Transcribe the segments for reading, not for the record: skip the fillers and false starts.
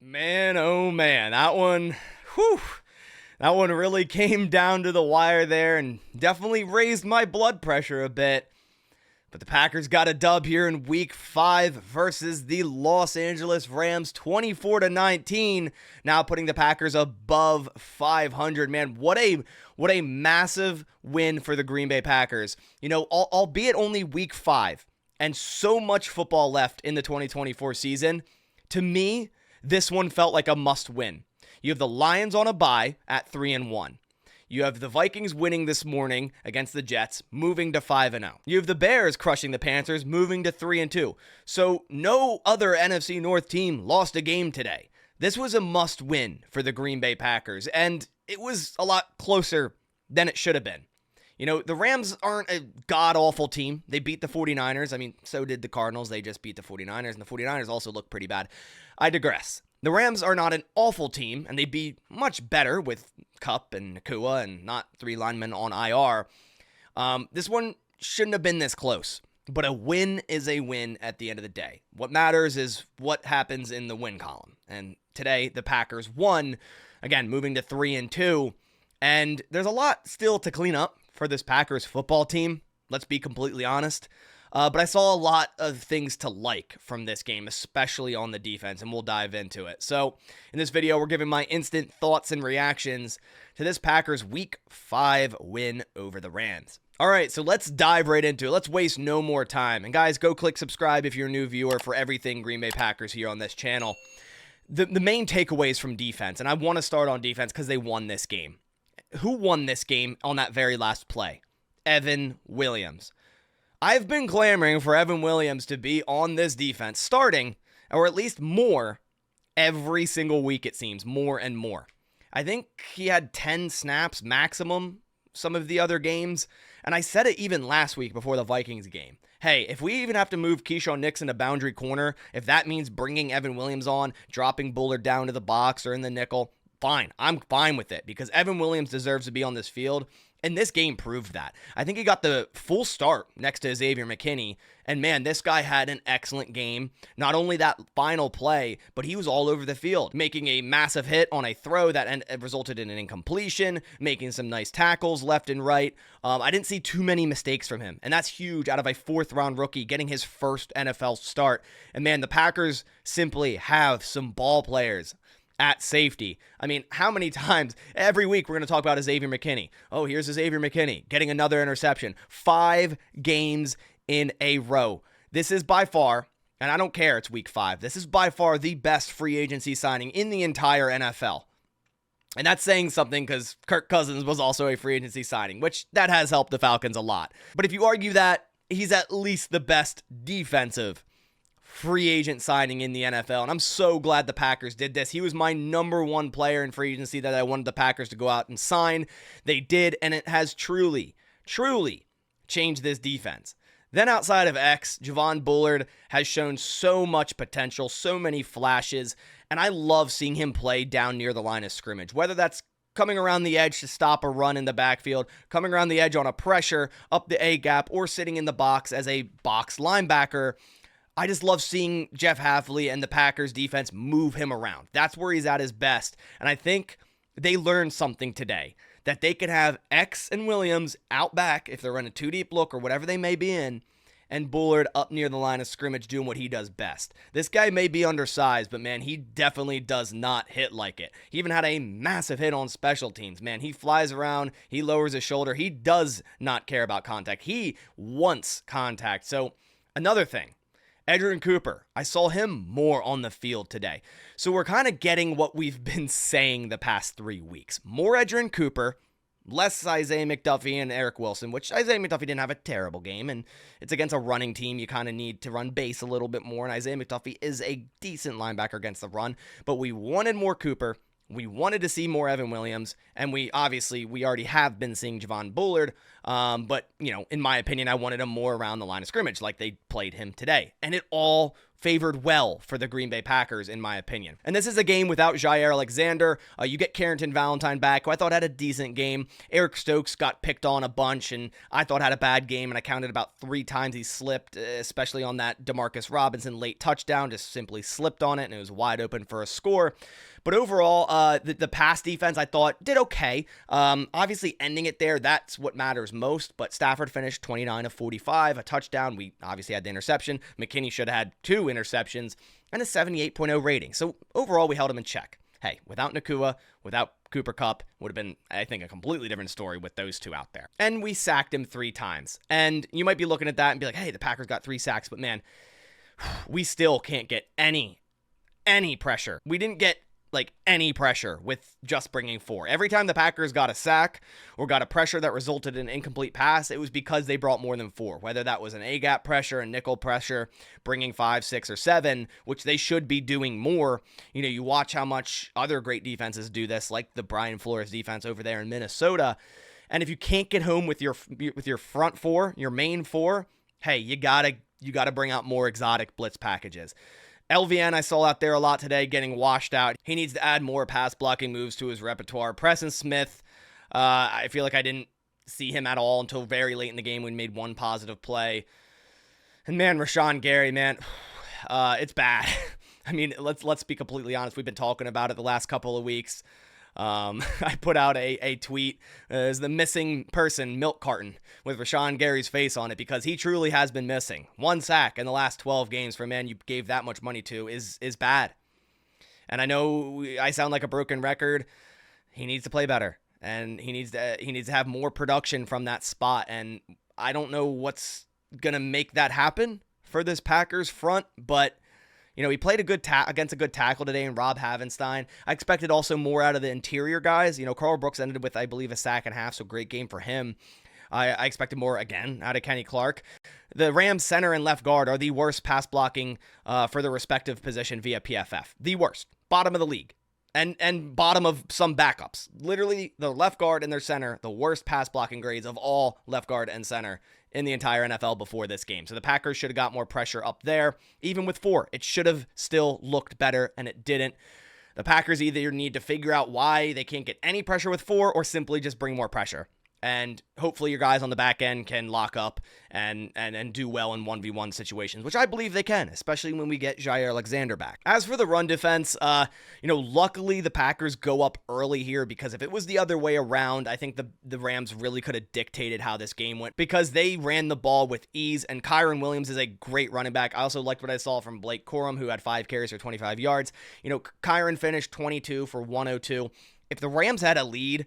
Man, oh man, whew, that one really came down to the wire there and definitely raised my blood pressure a bit. But the Packers got a dub here in week 5 versus the Los Angeles Rams, 24-19, now putting the Packers above 500. Man, what a massive win for the Green Bay Packers. You know, albeit only week 5 and so much football left in the 2024 season, to me, this one felt like a must-win. You have the Lions on a bye at 3-1. You have the Vikings winning this morning against the Jets, moving to 5-0. You have the Bears crushing the Panthers, moving to 3-2. So no other NFC North team lost a game today. This was a must-win for the Green Bay Packers, and it was a lot closer than it should have been. You know, the Rams aren't a god-awful team. They beat the 49ers. I mean, so did the Cardinals. They just beat the 49ers, and the 49ers also look pretty bad. I digress. The Rams are not an awful team, and they'd be much better with Kupp and Nakua and not 3 linemen on IR. This one shouldn't have been this close, but a win is a win at the end of the day. What matters is what happens in the win column. And today, the Packers won, again, moving to 3-2, and there's a lot still to clean up for this Packers football team. Let's be completely honest. But I saw a lot of things to like from this game, especially on the defense, and we'll dive into it. So in this video, we're giving my instant thoughts and reactions to this Packers Week 5 win over the Rams. All right, so let's dive right into it. Let's waste no more time. And guys, go click subscribe if you're a new viewer for everything Green Bay Packers here on this channel. The main takeaways from defense, and I want to start on defense because they won this game. Who won this game on that very last play? Evan Williams. I've been clamoring for Evan Williams to be on this defense, starting, or at least more, every single week it seems, more and more. I think he had 10 snaps maximum some of the other games, and I said it even last week before the Vikings game. Hey, if we even have to move Keyshawn Nixon to boundary corner, if that means bringing Evan Williams on, dropping Bullard down to the box or in the nickel, fine. I'm fine with it because Evan Williams deserves to be on this field. And this game proved that. I think he got the full start next to Xavier McKinney. And man, this guy had an excellent game. Not only that final play, but he was all over the field, making a massive hit on a throw that resulted in an incompletion, making some nice tackles left and right. I didn't see too many mistakes from him. And that's huge out of a 4th-round rookie getting his first NFL start. And man, the Packers simply have some ball players at safety. I mean, how many times every week we're going to talk about Xavier McKinney? Oh, here's Xavier McKinney getting another interception. 5 games in a row. This is by far, and I don't care, it's week 5. This is by far the best free agency signing in the entire NFL. And that's saying something because Kirk Cousins was also a free agency signing, which that has helped the Falcons a lot. But if you argue that, he's at least the best defensive free agent signing in the NFL, and I'm so glad the Packers did this. He was my number 1 player in free agency that I wanted the Packers to go out and sign. They did, and it has truly changed this defense. Then outside of X, Javon Bullard has shown so much potential, so many flashes, and I love seeing him play down near the line of scrimmage, whether that's coming around the edge to stop a run in the backfield, coming around the edge on a pressure, up the A-gap, or sitting in the box as a box linebacker. I just love seeing Jeff Hafley and the Packers defense move him around. That's where he's at his best. And I think they learned something today, that they could have X and Williams out back if they're running 2-deep look or whatever they may be in, and Bullard up near the line of scrimmage doing what he does best. This guy may be undersized, but man, he definitely does not hit like it. He even had a massive hit on special teams. Man, he flies around, he lowers his shoulder. He does not care about contact. He wants contact. So another thing, Edgerrin Cooper, I saw him more on the field today. So we're kind of getting what we've been saying the past 3 weeks. More Edgerrin Cooper, less Isaiah McDuffie and Eric Wilson, which Isaiah McDuffie didn't have a terrible game, and it's against a running team. You kind of need to run base a little bit more, and Isaiah McDuffie is a decent linebacker against the run, but we wanted more Cooper. We wanted to see more Evan Williams, and we already have been seeing Javon Bullard, but, in my opinion, I wanted him more around the line of scrimmage like they played him today, and it all favored well for the Green Bay Packers, in my opinion. And this is a game without Jair Alexander. You get Carrington Valentine back, who I thought had a decent game. Eric Stokes got picked on a bunch, and I thought had a bad game, and I counted about 3 times he slipped, especially on that Demarcus Robinson late touchdown, just simply slipped on it, and it was wide open for a score. But overall, the pass defense, I thought, did okay. Obviously, ending it there, that's what matters most. But Stafford finished 29 of 45, a touchdown. We obviously had the interception. McKinney should have had 2 interceptions and a 78.0 rating. So overall, we held him in check. Hey, without Nakua, without Cooper Kupp, would have been, I think, a completely different story with those 2 out there. And we sacked him 3 times. And you might be looking at that and be like, hey, the Packers got 3 sacks. But man, we still can't get any pressure. We didn't get any pressure with just bringing 4. Every time the Packers got a sack or got a pressure that resulted in an incomplete pass, it was because they brought more than 4, whether that was an A-gap pressure, a nickel pressure, bringing 5, 6, or 7, which they should be doing more. You watch how much other great defenses do this, like the Brian Flores defense over there in Minnesota. And if you can't get home with your front 4, your main 4, hey, you gotta bring out more exotic blitz packages. LVN I saw out there a lot today getting washed out. He needs to add more pass blocking moves to his repertoire. Preston Smith, I feel like I didn't see him at all until very late in the game when he made 1 positive play. And man, Rashawn Gary, man, it's bad. I mean, let's be completely honest. We've been talking about it the last couple of weeks. I put out a tweet as the missing person milk carton with Rashawn Gary's face on it, because he truly has been missing. 1 sack in the last 12 games for a man you gave that much money to is bad. And I know I sound like a broken record. He needs to play better, and he needs to have more production from that spot. And I don't know what's gonna make that happen for this Packers front, but he played a good against a good tackle today in Rob Havenstein. I expected also more out of the interior guys. Carl Brooks ended with, I believe, a sack and a half, so great game for him. I expected more, again, out of Kenny Clark. The Rams center and left guard are the worst pass blocking for the respective position via PFF. The worst. Bottom of the league. And bottom of some backups. Literally, the left guard and their center, the worst pass blocking grades of all left guard and center in the entire NFL before this game. So the Packers should have got more pressure up there. Even with 4, it should have still looked better, and it didn't. The Packers either need to figure out why they can't get any pressure with 4 or simply just bring more pressure. And hopefully your guys on the back end can lock up and do well in 1v1 situations, which I believe they can, especially when we get Jair Alexander back. As for the run defense, luckily the Packers go up early here, because if it was the other way around, I think the Rams really could have dictated how this game went, because they ran the ball with ease, and Kyron Williams is a great running back. I also liked what I saw from Blake Corum, who had 5 carries for 25 yards. Kyron finished 22 for 102. If the Rams had a lead,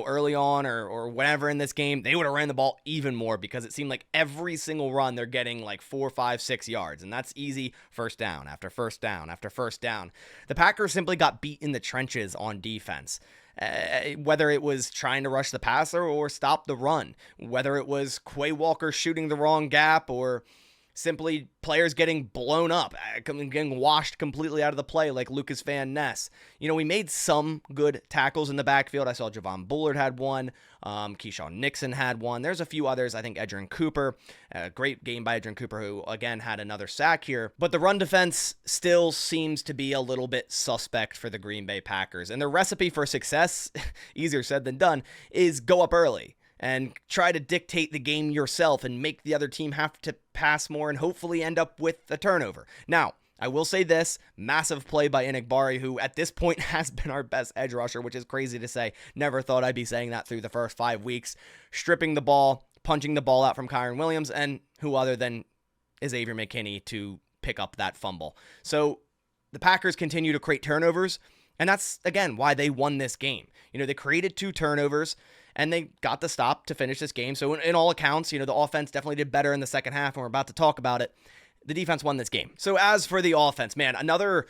early on or whatever in this game, they would have ran the ball even more, because it seemed like every single run they're getting 4, 5, 6 yards, and that's easy first down after first down after first down. The Packers simply got beat in the trenches on defense. Whether it was trying to rush the passer or stop the run, whether it was Quay Walker shooting the wrong gap or simply players getting blown up, getting washed completely out of the play like Lucas Van Ness. We made some good tackles in the backfield. I saw Javon Bullard had one. Keyshawn Nixon had one. There's a few others. I think Edgerrin Cooper, a great game by Edgerrin Cooper, who again had another sack here. But the run defense still seems to be a little bit suspect for the Green Bay Packers. And the recipe for success, easier said than done, is go up early and try to dictate the game yourself and make the other team have to pass more and hopefully end up with a turnover. Now, I will say this, massive play by Enigbari, who at this point has been our best edge rusher, which is crazy to say. Never thought I'd be saying that through the first 5 weeks. Stripping the ball, punching the ball out from Kyron Williams, and who other than Xavier McKinney to pick up that fumble. So the Packers continue to create turnovers, and that's, again, why they won this game. They created 2 turnovers, and they got the stop to finish this game. So in all accounts, the offense definitely did better in the second half, and we're about to talk about it. The defense won this game. So as for the offense, man, another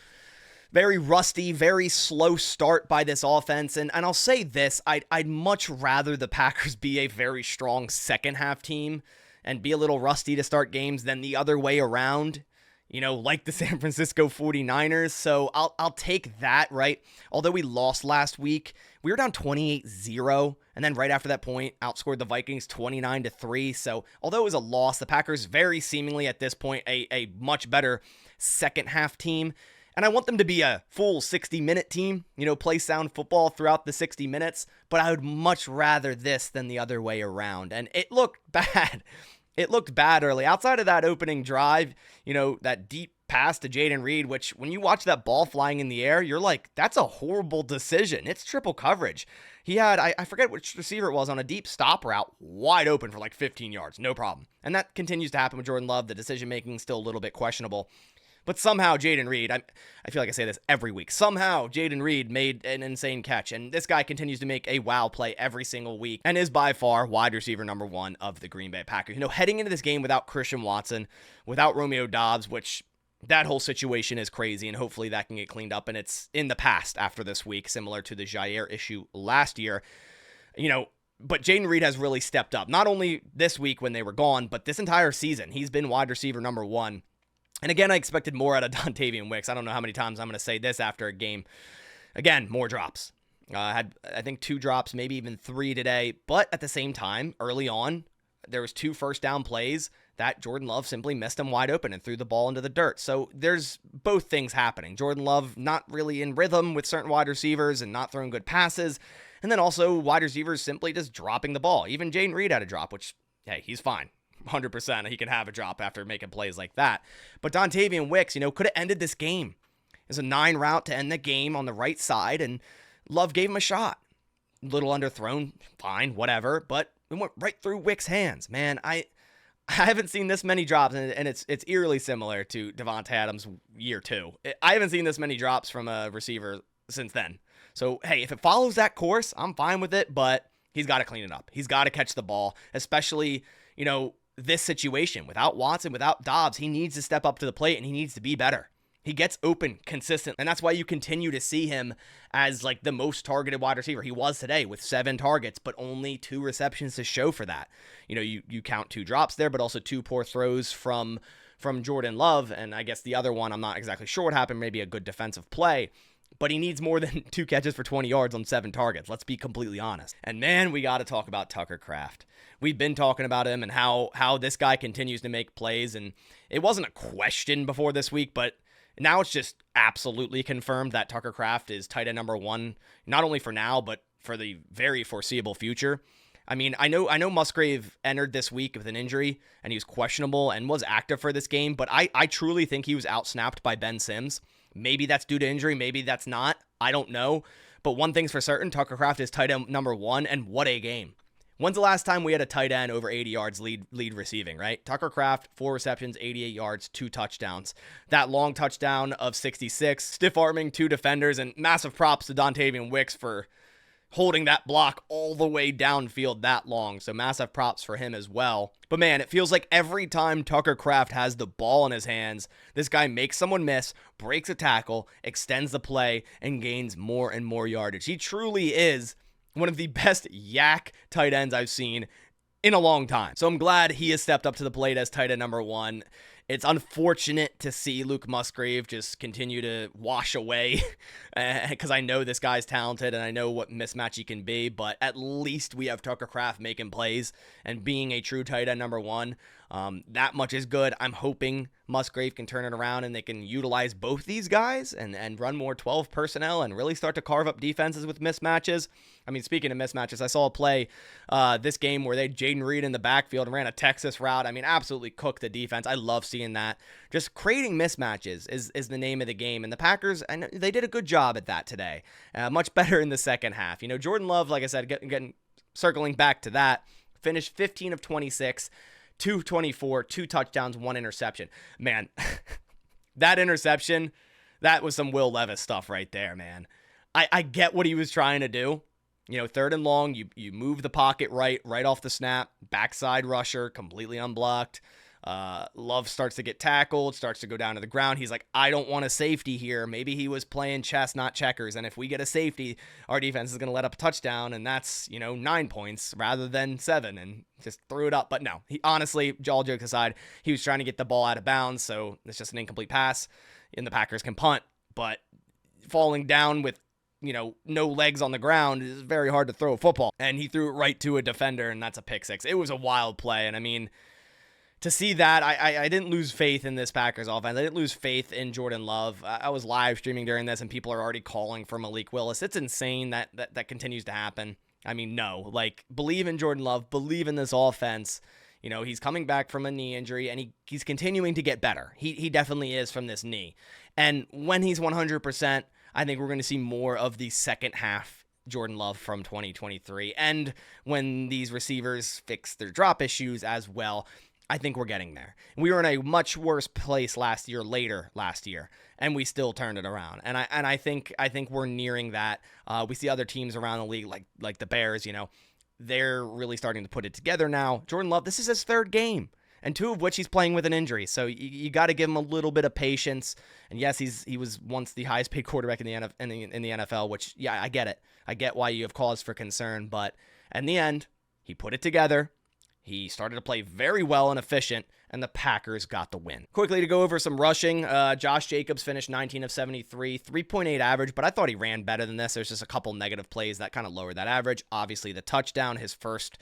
very rusty, very slow start by this offense. And I'll say this, I'd much rather the Packers be a very strong second half team and be a little rusty to start games than the other way around. like the San Francisco 49ers. So I'll take that, right? Although we lost last week, we were down 28-0. And then right after that point, outscored the Vikings 29-3. So although it was a loss, the Packers very seemingly at this point a much better second half team. And I want them to be a full 60-minute team, play sound football throughout the 60 minutes. But I would much rather this than the other way around. And it looked bad. It looked bad early. Outside of that opening drive, that deep pass to Jayden Reed, which when you watch that ball flying in the air, you're like, that's a horrible decision. It's triple coverage. He had, I forget which receiver it was, on a deep stop route, wide open for like 15 yards, no problem. And that continues to happen with Jordan Love. The decision-making is still a little bit questionable. But somehow Jayden Reed, I feel like I say this every week, somehow Jayden Reed made an insane catch. And this guy continues to make a wow play every single week and is by far wide receiver number one of the Green Bay Packers. Heading into this game without Christian Watson, without Romeo Doubs, which that whole situation is crazy, and hopefully that can get cleaned up. And it's in the past after this week, similar to the Jair issue last year. But Jayden Reed has really stepped up, not only this week when they were gone, but this entire season. He's been wide receiver number one. And again, I expected more out of Dontavian Wicks. I don't know how many times I'm going to say this after a game. Again, more drops. Had, I think, 2 drops, maybe even 3 today. But at the same time, early on, there was 2 first down plays that Jordan Love simply missed him wide open and threw the ball into the dirt. So there's both things happening. Jordan Love not really in rhythm with certain wide receivers and not throwing good passes. And then also wide receivers simply just dropping the ball. Even Jayden Reed had a drop, which, hey, he's fine. 100% he can have a drop after making plays like that. But Dontavian Wicks, could have ended this game. It was a 9 route to end the game on the right side, and Love gave him a shot. A little underthrown, fine, whatever, but it went right through Wicks' hands. Man, I haven't seen this many drops, and it's eerily similar to Devontae Adams' year 2. I haven't seen this many drops from a receiver since then. So, hey, if it follows that course, I'm fine with it, but he's got to clean it up. He's got to catch the ball, especially, this situation. Without Watson, without Doubs, he needs to step up to the plate, and he needs to be better. He gets open consistent, and that's why you continue to see him as like the most targeted wide receiver. He was today with 7 targets, but only 2 receptions to show for that. You count 2 drops there, but also 2 poor throws from Jordan Love, and I guess the other one, I'm not exactly sure what happened, maybe a good defensive play. But he needs more than 2 catches for 20 yards on 7 targets. Let's be completely honest. And man, we got to talk about Tucker Kraft. We've been talking about him and how this guy continues to make plays. And it wasn't a question before this week, but now it's just absolutely confirmed that Tucker Kraft is tight end number 1, not only for now, but for the very foreseeable future. I mean, I know Musgrave entered this week with an injury, and he was questionable and was active for this game, but I truly think he was outsnapped by Ben Sims. Maybe that's due to injury. Maybe that's not. I don't know. But one thing's for certain, Tucker Kraft is tight end number 1, and what a game. When's the last time we had a tight end over 80 yards lead receiving, right? Tucker Kraft, 4 receptions, 88 yards, 2 touchdowns. That long touchdown of 66, stiff-arming 2 defenders, and massive props to Dontavian Wicks for holding that block all the way downfield that long. So massive props for him as well. But man, it feels like every time Tucker Kraft has the ball in his hands, this guy makes someone miss, breaks a tackle, extends the play, and gains more and more yardage. He truly is one of the best yak tight ends I've seen in a long time. So I'm glad he has stepped up to the plate as tight end number 1. It's unfortunate to see Luke Musgrave just continue to wash away because I know this guy's talented and I know what mismatch he can be, but at least we have Tucker Kraft making plays and being a true tight end number 1. That much is good. I'm hoping Musgrave can turn it around and they can utilize both these guys and run more 12 personnel and really start to carve up defenses with mismatches. I mean, speaking of mismatches, I saw a play this game where they had Jayden Reed in the backfield and ran a Texas route. I mean, absolutely cooked the defense. I love seeing that. Just creating mismatches is the name of the game. And the Packers, and they did a good job at that today. Much better in the second half. Jordan Love, like I said, getting circling back to that, finished 15 of 26, 224, 2 touchdowns, 1 interception. Man, that interception, that was some Will Levis stuff right there, man. I get what he was trying to do. 3rd and long, you move the pocket right off the snap, backside rusher, completely unblocked. Love starts to get tackled, starts to go down to the ground. He's like, I don't want a safety here. Maybe he was playing chess, not checkers. And if we get a safety, our defense is going to let up a touchdown. And that's, 9 points rather than 7, and just threw it up. But no, he honestly, all jokes aside, he was trying to get the ball out of bounds. So it's just an incomplete pass, and the Packers can punt. But falling down with, no legs on the ground is very hard to throw a football. And he threw it right to a defender, and that's a pick six. It was a wild play. And I mean, to see that, I didn't lose faith in this Packers offense. I didn't lose faith in Jordan Love. I was live streaming during this, and people are already calling for Malik Willis. It's insane that continues to happen. I mean, no. Believe in Jordan Love. Believe in this offense. He's coming back from a knee injury, and he's continuing to get better. He definitely is from this knee. And when he's 100%, I think we're going to see more of the second half Jordan Love from 2023. And when these receivers fix their drop issues as well, I think we're getting there. We were in a much worse place later last year, and we still turned it around. And I think we're nearing that. We see other teams around the league, like the Bears, they're really starting to put it together now. Jordan Love, this is his third game, and 2 of which he's playing with an injury. So you got to give him a little bit of patience. And yes, he was once the highest paid quarterback in the NFL, which, yeah, I get it. I get why you have cause for concern. But in the end, he put it together. He started to play very well and efficient, and the Packers got the win. Quickly to go over some rushing, Josh Jacobs finished 19 of 73, 3.8 average, but I thought he ran better than this. There's just a couple negative plays that kind of lowered that average. Obviously, the touchdown, his first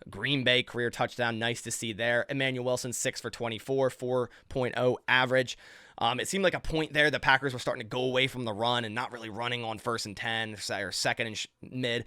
Green Bay career touchdown, nice to see there. Emmanuel Wilson, 6 for 24, 4.0 average. It seemed like a point there. The Packers were starting to go away from the run and not really running on 1st and 10 or 2nd and mid.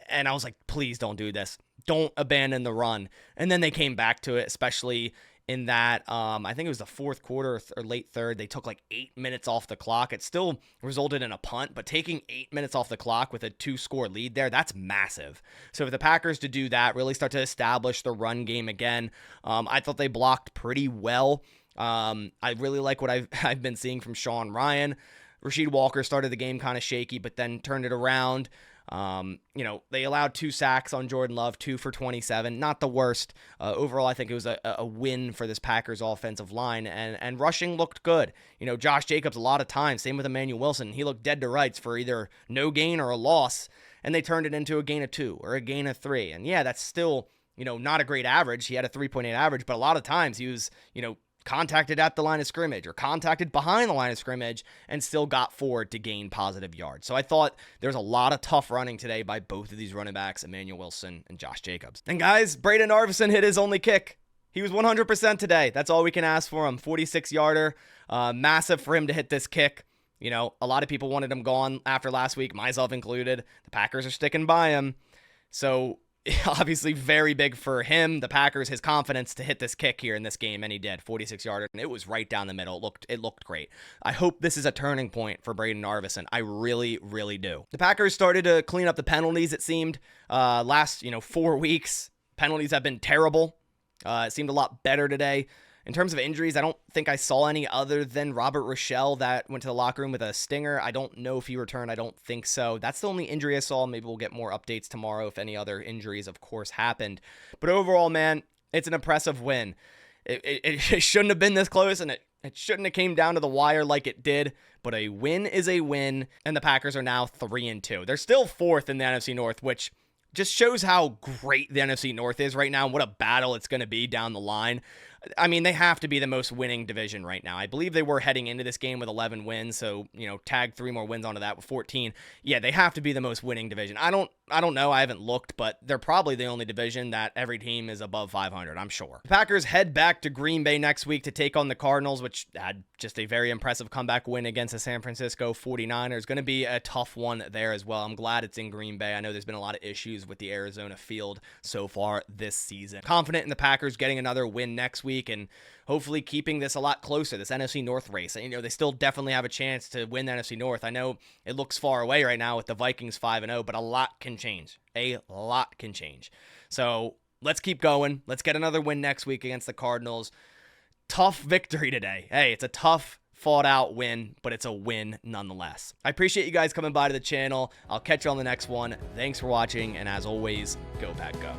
And I was like, please don't do this. Don't abandon the run. And then they came back to it, especially in that, I think it was the 4th quarter or late 3rd. They took 8 minutes off the clock. It still resulted in a punt, but taking 8 minutes off the clock with a 2-score lead there, that's massive. So if the Packers to do that, really start to establish the run game again, I thought they blocked pretty well. I really like what I've been seeing from Sean Ryan. Rasheed Walker started the game kind of shaky, but then turned it around. They allowed 2 sacks on Jordan Love, 2 for 27. Not the worst. Overall, I think it was a win for this Packers offensive line, and rushing looked good. Josh Jacobs a lot of times, same with Emmanuel Wilson. He looked dead to rights for either no gain or a loss, and they turned it into a gain of 2 or a gain of 3. And yeah, that's still, not a great average. He had a 3.8 average, but a lot of times he was, contacted at the line of scrimmage or contacted behind the line of scrimmage and still got forward to gain positive yards. So I thought there's a lot of tough running today by both of these running backs, Emmanuel Wilson and Josh Jacobs. And guys, Brayden Arvison hit his only kick. He was 100% today. That's all we can ask for him. 46-yarder. Massive for him to hit this kick. A lot of people wanted him gone after last week, myself included. The Packers are sticking by him. So obviously very big for him, the Packers, his confidence to hit this kick here in this game, and he did. 46-yarder, and it was right down the middle. It looked great. I hope this is a turning point for Brayden Arvison. I really, really do. The Packers started to clean up the penalties, it seemed. Last 4 weeks, penalties have been terrible. It seemed a lot better today. In terms of injuries, I don't think I saw any other than Robert Rochelle that went to the locker room with a stinger. I don't know if he returned. I don't think so. That's the only injury I saw. Maybe we'll get more updates tomorrow if any other injuries, of course, happened. But overall, man, it's an impressive win. It shouldn't have been this close, and it shouldn't have came down to the wire like it did. But a win is a win, and the Packers are now 3-2. They're still 4th in the NFC North, which just shows how great the NFC North is right now and what a battle it's going to be down the line. I mean, they have to be the most winning division right now. I believe they were heading into this game with 11 wins, so, tag 3 more wins onto that with 14. Yeah, they have to be the most winning division. I don't know. I haven't looked, but they're probably the only division that every team is above 500, I'm sure. The Packers head back to Green Bay next week to take on the Cardinals, which had just a very impressive comeback win against the San Francisco 49ers. Going to be a tough one there as well. I'm glad it's in Green Bay. I know there's been a lot of issues with the Arizona field so far this season. Confident in the Packers getting another win next week and hopefully keeping this a lot closer, this NFC North race. They still definitely have a chance to win the NFC North. I know it looks far away right now with the Vikings 5-0, but a lot can change. A lot can change. So let's keep going. Let's get another win next week against the Cardinals. Tough victory today. Hey, it's a tough, fought-out win, but it's a win nonetheless. I appreciate you guys coming by to the channel. I'll catch you on the next one. Thanks for watching, and as always, go Pack Go.